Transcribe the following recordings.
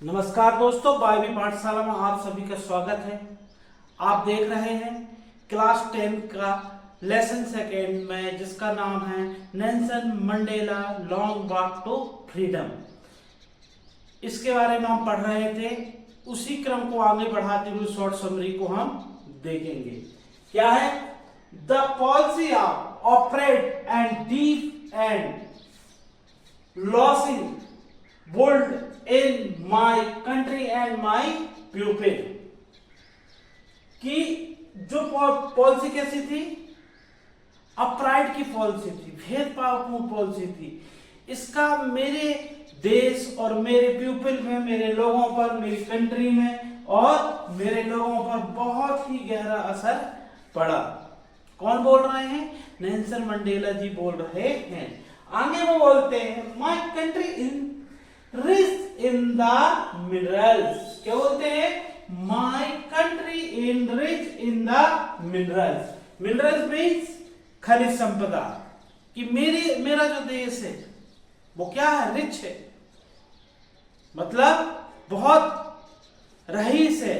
नमस्कार दोस्तों, बायबी पाठशाला में आप सभी का स्वागत है। आप देख रहे हैं क्लास 10 का लेसन सेकेंड में, जिसका नाम है Nelson Mandela long walk to freedom. इसके बारे में हम पढ़ रहे थे। उसी क्रम को आगे बढ़ाते हुए शॉर्ट समरी को हम देखेंगे। क्या है? The policy of operate and deep and losing bold in my country and my pupil। कि जो पॉलिसी कैसी थी? अपराइट की पॉलिसी थी, भेदभावपूर्ण पॉलिसी थी। इसका मेरे देश और मेरे प्यूपिल में, मेरे लोगों पर, मेरी कंट्री में और मेरे लोगों पर बहुत ही गहरा असर पड़ा। कौन बोल रहे हैं? नेल्सन मंडेला जी बोल रहे हैं। आगे वो बोलते हैं my country in rich in the minerals. क्या बोलते हैं? My country in rich in the minerals. Minerals means खनिज संपदा। कि मेरा जो देश है वो क्या है? रिच है, मतलब बहुत रईस है,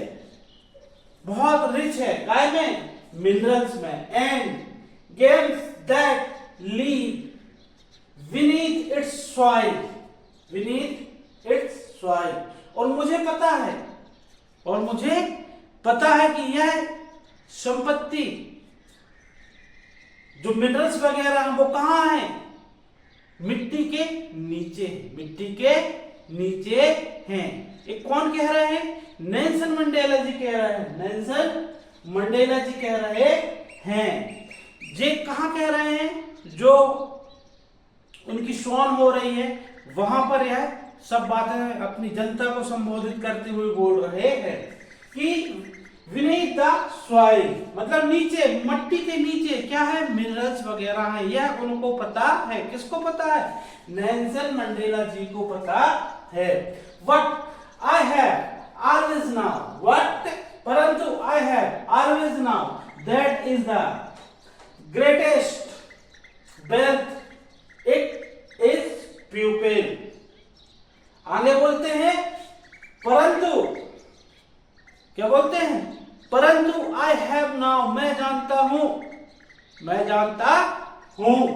बहुत रिच है। काय में? मिनरल्स में। And games that leave Vineeth it's soil, Vineeth it's soil. और मुझे पता है कि यह संपत्ति, जो मिनरल्स वगैरह हैं, वो कहां है? मिट्टी के नीचे, मिट्टी के नीचे हैं। ये कौन कह रहे हैं? नेल्सन मंडेला जी कह रहे हैं। नेल्सन मंडेला जी कह रहे हैं। ये कहां कह रहे हैं? जो उनकी शॉन हो रही है वहां पर यह सब बातें अपनी जनता को संबोधित करते हुए बोल रहे हैं कि विनीथ द सॉइल, मतलब नीचे, मट्टी के नीचे क्या है? मिनरल्स वगैरह है। यह उनको पता है। किसको पता है? नेल्सन मंडेला जी को पता है। What I have always now, what परंतु I have always now, that is the greatest wealth, it is pupil. आगे बोलते हैं परंतु, क्या बोलते हैं? परंतु आई हैव नाउ, मैं जानता हूं, मैं जानता हूं।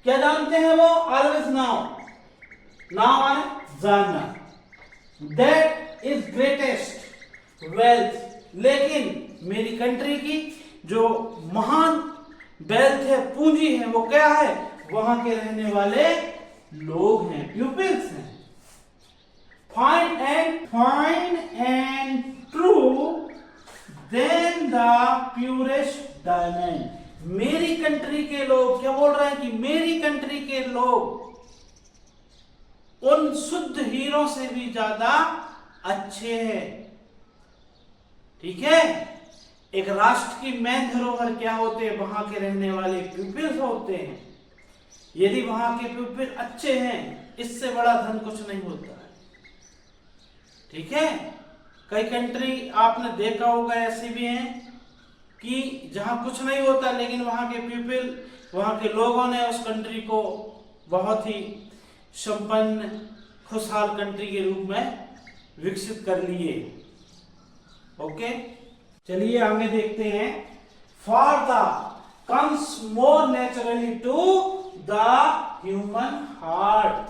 क्या जानते हैं वो? ऑलवेज नाउ, नाउ आने जानना। दैट इज ग्रेटेस्ट वेल्थ, लेकिन मेरी कंट्री की जो महान वेल्थ है, पूंजी है, वो क्या है? वहां के रहने वाले लोग हैं, प्यूपिल्स हैं। Find and true then the purest diamond. मेरी कंट्री के लोग क्या बोल रहे हैं? कि मेरी कंट्री के लोग उन शुद्ध हीरों से भी ज्यादा अच्छे हैं। ठीक है? एक राष्ट्र की मेन धरोहर क्या होते हैं? वहां के रहने वाले प्यूपिल्स होते हैं। यदि वहां के प्यूपिल अच्छे हैं, इससे बड़ा धन कुछ नहीं होता है। ठीक है? कई कंट्री आपने देखा होगा ऐसी भी हैं कि जहां कुछ नहीं होता, लेकिन वहां के पीपल, वहां के लोगों ने उस कंट्री को बहुत ही संपन्न, खुशहाल कंट्री के रूप में विकसित कर लिए। ओके, चलिए आगे देखते हैं। For the comes more naturally to the human heart,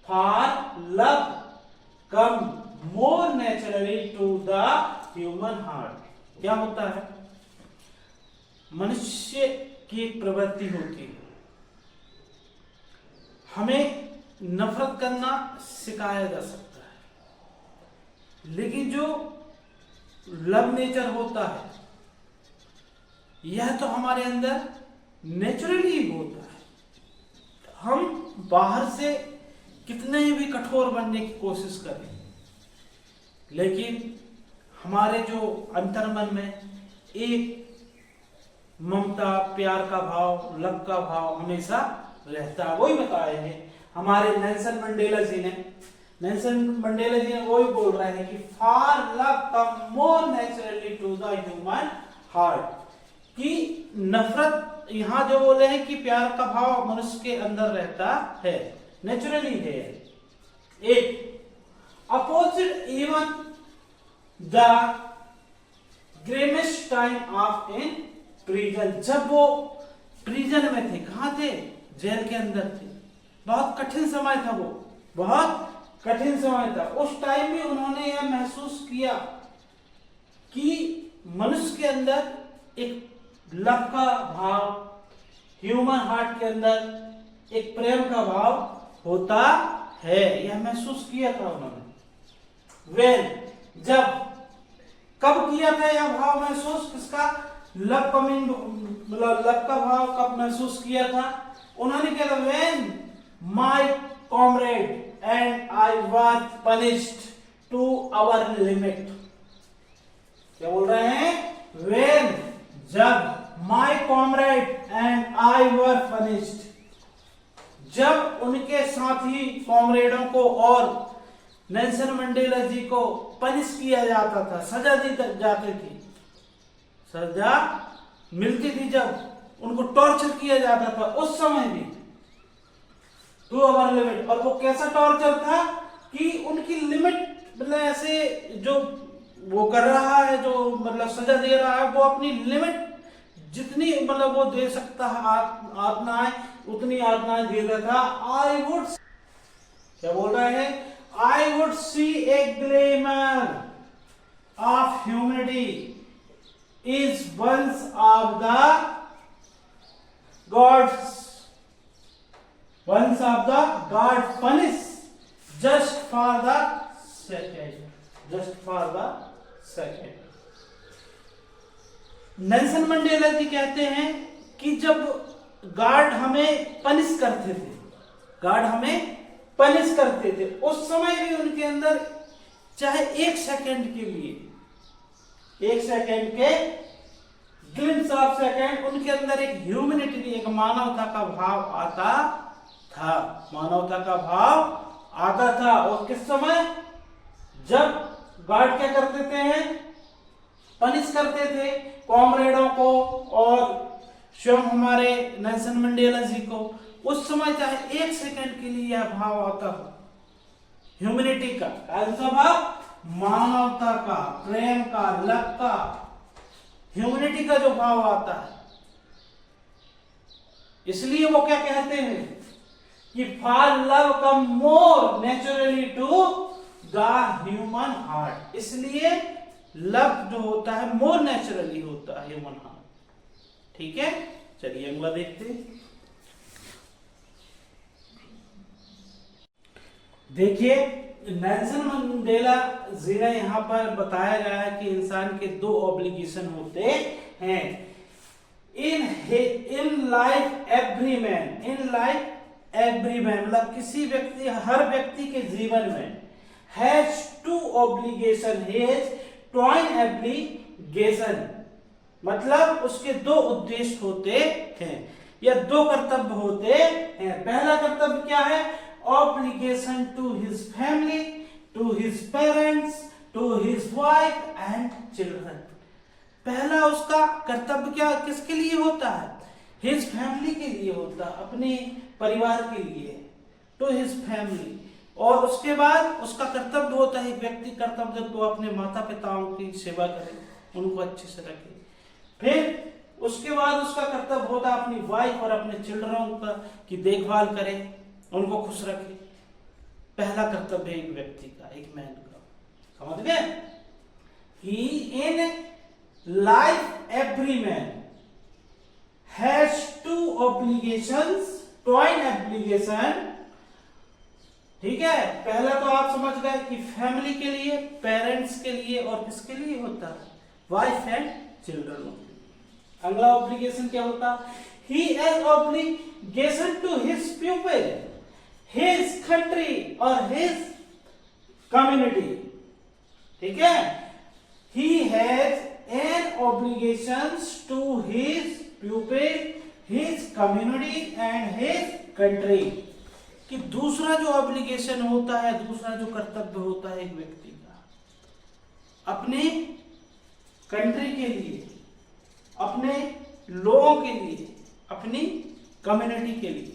for love come more naturally to the human heart. क्या होता है? मनुष्य की एक प्रवृत्ति होती है, हमें नफरत करना सिखाया जा सकता है, लेकिन जो लव नेचर होता है, यह तो हमारे अंदर नेचुरली होता है। हम बाहर से कितने भी कठोर बनने की कोशिश करें, लेकिन हमारे जो अंतर्मन में एक ममता, प्यार का भाव, लव का भाव हमेशा रहता है। वही बताए हैं हमारे नेल्सन मंडेला जी ने वही बोल रहे हैं कि for love come more naturally to the human heart. कि नफरत, यहां जो बोले हैं कि प्यार का भाव मनुष्य के अंदर रहता है, नेचुरली है। एक oppose watched even the grimmest time of in prison. जब वो प्रिजन में थे, कहाँ थे? जेल के अंदर थे। बहुत कठिन समय था वो, बहुत कठिन समय था। उस टाइम में उन्होंने यह महसूस किया कि मनुष्य के अंदर एक लव का भाव, ह्यूमन हार्ट के अंदर एक प्रेम का भाव होता है, यह महसूस किया था उन्होंने। जब कब किया था यह भाव महसूस? किसका? लव कमिंग, मतलब लव का भाव कब महसूस किया था? उन्होंने किया था when my comrade and I was punished to our limit. क्या बोल रहे हैं? व्हेन, जब my comrade and I were punished, जब उनके साथी कॉमरेडों को और नेल्सन मंडेला जी को पनिश किया जाता था, सजा दी जाती थी, सजा मिलती थी, जब उनको टॉर्चर किया जाता था, उस समय भी टू आवर लिमिट। और वो कैसा टॉर्चर था कि उनकी लिमिट, मतलब ऐसे जो वो कर रहा है, जो मतलब सजा दे रहा है, वो अपनी लिमिट जितनी मतलब वो दे सकता है आज्ञाएं, उतनी आज्ञाएं दे रहा था। आई वुड, क्या बोल रहे हैं? I would see a glamour of humanity is once of the gods, once of the God punish just for the second, just for the second। Nelson Mandela ji कहते हैं कि जब गार्ड हमें पनिश करते थे, गार्ड हमें पनिश करते थे, उस समय भी उनके अंदर चाहे एक सेकंड के लिए, एक सेकंड के ग्लिम्स ऑफ सेकंड, उनके अंदर एक ह्यूमैनिटी, एक मानवता का भाव आता था, मानवता का भाव आता था। और किस समय? जब गार्ड क्या कर देते हैं? पनिश करते थे कॉमरेडों को और स्वयं हमारे नेल्सन मंडेला जी को, उस समय चाहे एक सेकंड के लिए यह भाव आता हो, ह्यूमैनिटी का, ऐसा भाव, मानवता का, प्रेम का, लव का, ह्यूमैनिटी का जो भाव आता है। इसलिए वो क्या कहते हैं कि for love come more naturally to the human heart. इसलिए लव जो होता है मोर नेचुरली होता है ह्यूमन हार्ट। ठीक है, चलिए अगला देखते हैं। देखिए, नेल्सन मंडेला जी ने यहां पर बताया गया है कि इंसान के दो ऑब्लिगेशन होते हैं in life every man, in life every man, मतलब किसी व्यक्ति, हर व्यक्ति के जीवन में has two obligation, has twine obligation, मतलब उसके दो उद्देश्य होते हैं या दो कर्तव्य होते हैं। पहला कर्तव्य क्या है? Obligation to his family, to his parents, to his wife and children. पहला उसका कर्तव्य क्या, किसके लिए होता है? हिज फैमिली के लिए होता है, अपने परिवार के लिए, टू हिज फैमिली। और उसके बाद उसका कर्तव्य होता है, व्यक्ति कर्तव्य, तो अपने माता पिताओं की सेवा करे, उनको अच्छे से रखे। फिर उसके बाद उसका कर्तव्य होता है अपनी वाइफ और अपने चिल्ड्रनों का की देखभाल करे, उनको खुश रखे। पहला कर्तव्य है एक व्यक्ति का, एक मैन का, समझ गए? He in life every man has two obligations, twin obligation. ठीक है, पहला तो आप समझ गए कि फैमिली के लिए, पेरेंट्स के लिए, और किसके लिए होता है? Wife and children. अगला ऑब्लिगेशन क्या होता है? He has obligation to his people, his country और हिज कम्युनिटी। ठीक है, he has an obligations to his pupil, his community and his country। कि दूसरा जो ऑब्लिगेशन होता है, दूसरा जो कर्तव्य होता है एक व्यक्ति का, अपने कंट्री के लिए, अपने लोगों के लिए, अपनी कम्युनिटी के लिए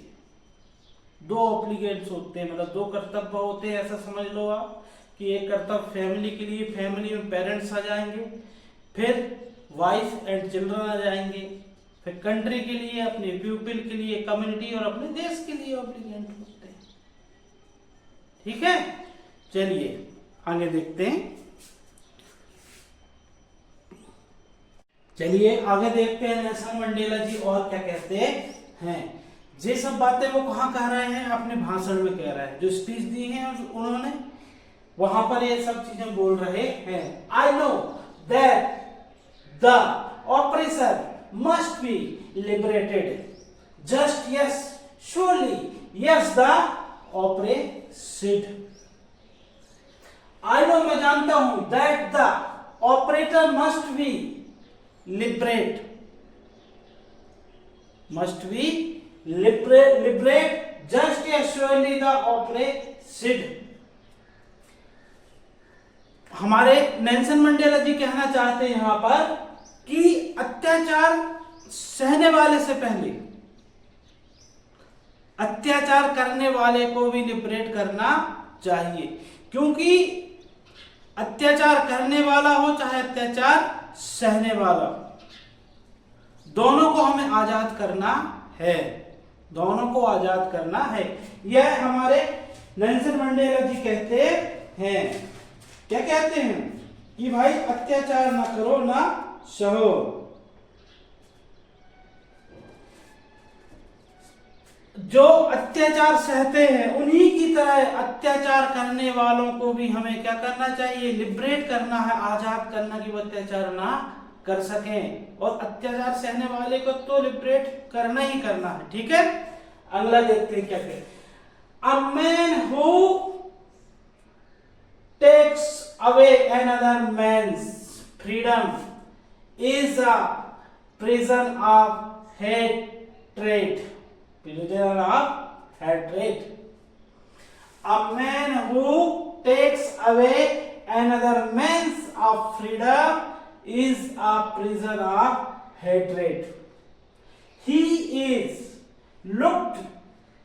दो ऑब्लिगेशंस होते हैं, मतलब दो कर्तव्य होते हैं। ऐसा समझ लो आप कि एक कर्तव्य फैमिली के लिए, फैमिली में पेरेंट्स आ जाएंगे, फिर वाइफ एंड चिल्ड्रन आ जाएंगे, फिर कंट्री के लिए, अपने पीपल के लिए, कम्युनिटी और अपने देश के लिए ऑब्लिगेंट होते हैं। ठीक है, चलिए आगे देखते हैं। चलिए आगे देखते हैं नेल्सन मंडेला जी और क्या कहते हैं। ये सब बातें वो कहाँ कह रहे हैं, अपने भाषण में कह रहे हैं, जो स्पीच दी है उन्होंने, वहां पर ये सब चीजें बोल रहे हैं। I know that the operation must be liberated, just yes surely yes the operated. I know, मैं जानता हूं, that the operator must be liberate, must be liberate just as surely the oppressed। हमारे नेल्सन मंडेला जी कहना चाहते हैं यहां पर कि अत्याचार सहने वाले से पहले अत्याचार करने वाले को भी लिबरेट करना चाहिए, क्योंकि अत्याचार करने वाला हो चाहे अत्याचार सहने वाला, दोनों को हमें आजाद करना है, दोनों को आजाद करना है। यह हमारे नेल्सन मंडेला जी कहते हैं। क्या कहते हैं कि भाई अत्याचार ना करो ना सहो। जो अत्याचार सहते हैं उन्हीं की तरह अत्याचार करने वालों को भी हमें क्या करना चाहिए, लिबरेट करना है, आजाद करना, कि वो अत्याचार ना कर सकें, और अत्याचार सहने वाले को तो लिबरेट करना ही करना है। ठीक है, अगला देखते हैं क्या कहते। A man who takes away another man's freedom is a prison of hatred, prisoner of hatred। A man who takes away another man's of freedom is a prisoner of hatred। He is looked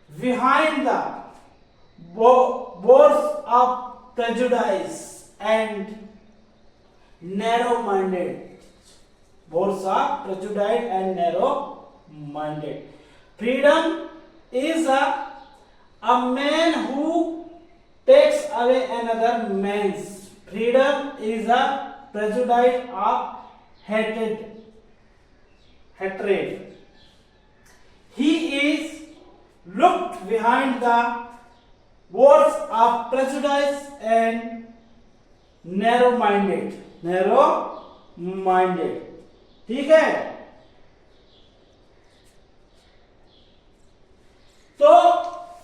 behind the bars of prejudice and narrow-minded, bars of prejudice and narrow-minded। Freedom is a man who takes away another man's, freedom is a prejudice of hatred। He is looked behind the words of prejudice and narrow-minded, narrow-minded। ठीक है, तो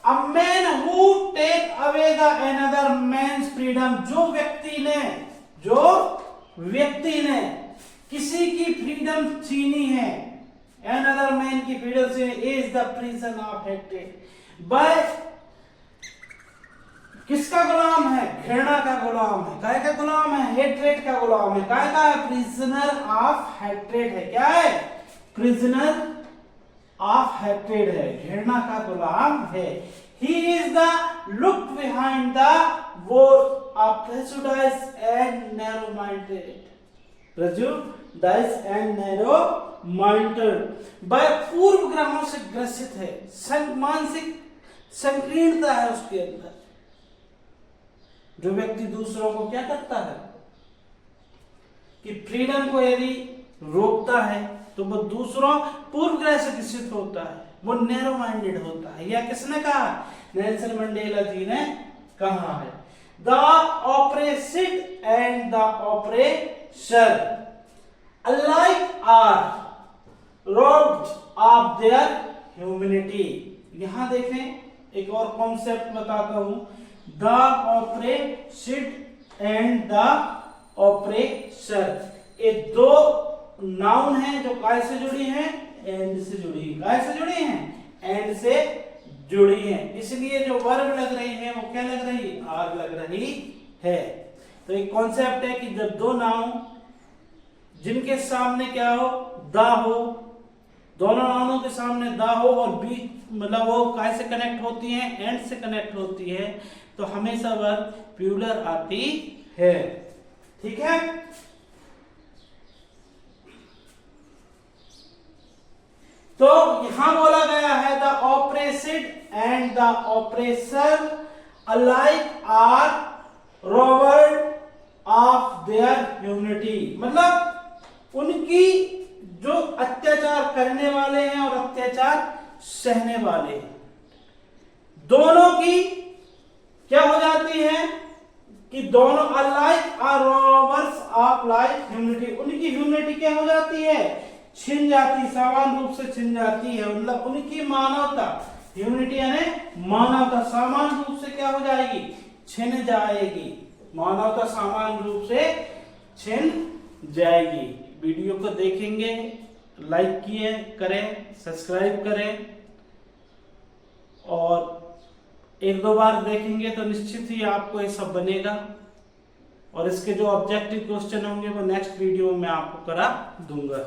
a man who take away the another man's freedom, जो व्यक्ति ने किसी की freedom छीनी है, another man की फ्रीडम से, is the prison of hatred। But किसका गुलाम है, घृणा का गुलाम है, काय का गुलाम है, हेट्रेड का गुलाम है, काय का है, प्रिजनर ऑफ हेट्रेड है। क्या है, प्रिजनर ऑफ हेट्रेड है, घृणा का गुलाम है। He is the looked behind the words of prejudice and narrow-minded, prejudice and narrow-minded। वह पूर्व ग्रहों से ग्रसित है, मानसिक संकीर्णता है उसके अंदर। जो व्यक्ति दूसरों को क्या करता है कि फ्रीडम को यदि रोकता है तो वो दूसरों पूर्व ग्रह से ग्रसित होता है, वो नैरो माइंडेड होता है। यह किसने कहा, नेल्सन मंडेला जी ने कहा है। The oppressed and the oppressor alike are robbed of their humanity. यहां देखें, एक और कॉन्सेप्ट बताता हूं, the oppressed and the oppressor, ये दो नाउन है जो काय से जुड़ी हैं, एंड से जुड़ी है। काय से जुड़ी हैं, एंड से जुड़ी हैं, इसलिए जो वर्ब लग रही है वो क्या लग रही है, आर लग रही है। तो एक कॉन्सेप्ट है कि जब दो नाउन जिनके सामने क्या हो, द हो, दोनों नाउनों के सामने द हो और बी मतलब वो काय से कनेक्ट होती है, एंड से कनेक्ट होती है, तो हमेशा वर्ब प्लूरल आती है। ठीक है, तो यहां बोला गया है the oppressed and the oppressor alike are robbed of their unity, मतलब उनकी जो अत्याचार करने वाले हैं और अत्याचार सहने वाले हैं, दोनों की क्या हो जाती है कि दोनों alike are rovers of life humanity, उनकी ह्यूमिनिटी क्या हो जाती है, छिन जाती, समान रूप से छिन जाती है, मतलब उनकी मानवता, ह्यूमिनिटी यानी मानवता समान रूप से क्या हो जाएगी, छिन जाएगी, मानवता समान रूप से छिन जाएगी। वीडियो को देखेंगे, लाइक किए करें, सब्सक्राइब करें और एक दो बार देखेंगे तो निश्चित ही आपको ये सब बनेगा। और इसके जो ऑब्जेक्टिव क्वेश्चन होंगे वो नेक्स्ट वीडियो में आपको करा दूंगा।